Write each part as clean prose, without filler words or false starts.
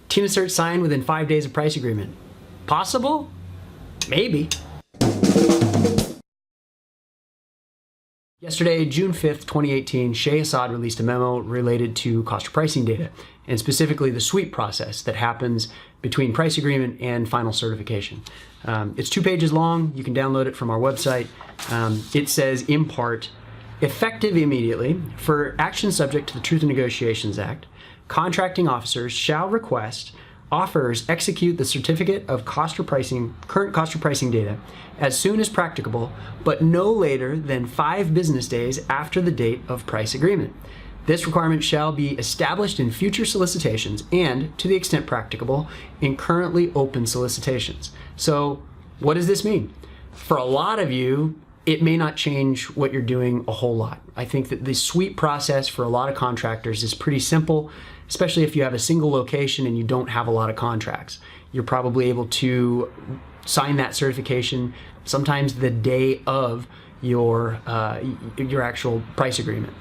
Team insert signed within 5 days of price agreement. Possible? Maybe. Yesterday, June 5th, 2018, Shay Assad released a memo related to cost of pricing data, and specifically the sweep process that happens between price agreement and final certification. It's 2 pages long. You can download it from our website. It says, in part, effective immediately, for action subject to the Truth in Negotiations Act, contracting officers shall request offers execute the certificate of current cost of pricing data as soon as practicable, but no later than 5 business days after the date of price agreement. This requirement shall be established in future solicitations and, to the extent practicable, in currently open solicitations. So what does this mean? For a lot of you, it may not change what you're doing a whole lot. I think that the sweep process for a lot of contractors is pretty simple, especially if you have a single location and you don't have a lot of contracts. You're probably able to sign that certification sometimes the day of your actual price agreement.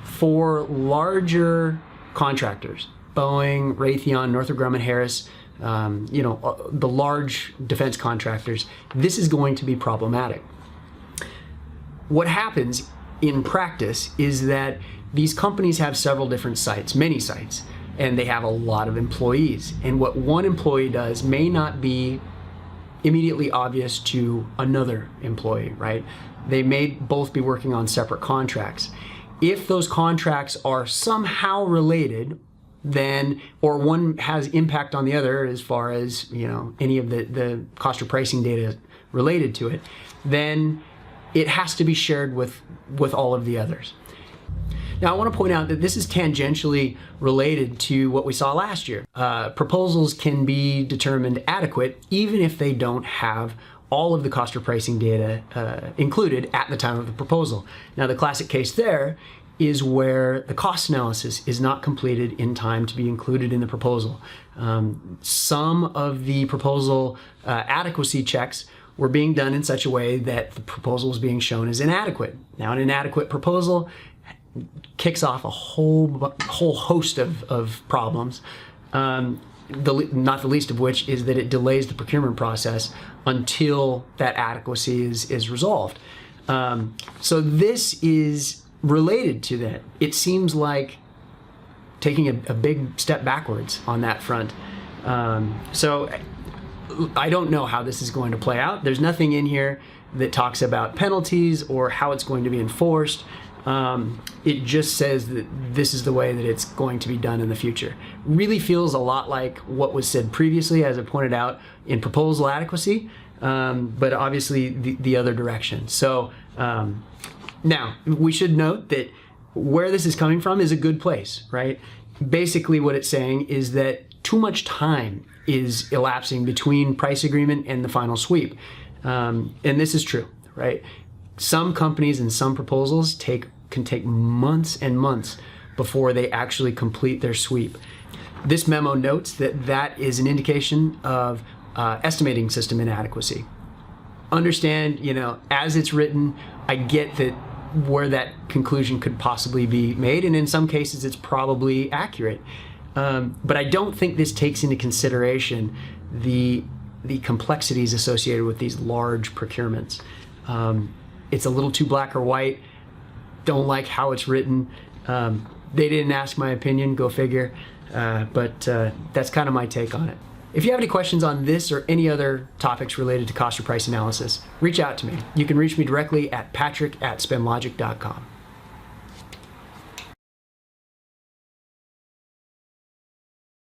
For larger contractors, Boeing, Raytheon, Northrop Grumman, Harris, the large defense contractors, this is going to be problematic. What happens in practice is that these companies have several different sites, many sites, and they have a lot of employees. And what one employee does may not be immediately obvious to another employee, right? They may both be working on separate contracts. If those contracts are somehow related, then, or one has impact on the other as far as, any of the cost of pricing data related to it, then it has to be shared with all of the others. Now, I want to point out that this is tangentially related to what we saw last year. Proposals can be determined adequate even if they don't have all of the cost of pricing data included at the time of the proposal. Now, the classic case there is where the cost analysis is not completed in time to be included in the proposal. Some of the proposal adequacy checks were being done in such a way that the proposal was being shown as inadequate. Now, an inadequate proposal kicks off a whole host of problems, not the least of which is that it delays the procurement process until that adequacy is resolved. So this is related to that. It seems like taking a big step backwards on that front. So I don't know how this is going to play out. There's nothing in here that talks about penalties or how it's going to be enforced. It just says that this is the way that it's going to be done in the future. Really feels a lot like what was said previously, as I pointed out, in proposal adequacy, but obviously the other direction. So now, we should note that where this is coming from is a good place, right? Basically what it's saying is that too much time is elapsing between price agreement and the final sweep. And this is true, right? Some companies and some proposals can take months and months before they actually complete their sweep. This memo notes that that is an indication of estimating system inadequacy. Understand, as it's written, I get that where that conclusion could possibly be made, and in some cases it's probably accurate. But I don't think this takes into consideration the complexities associated with these large procurements. It's a little too black or white. Don't like how it's written. They didn't ask my opinion, go figure. But that's kind of my take on it. If you have any questions on this or any other topics related to cost or price analysis, reach out to me. You can reach me directly at patrick@spendlogic.com.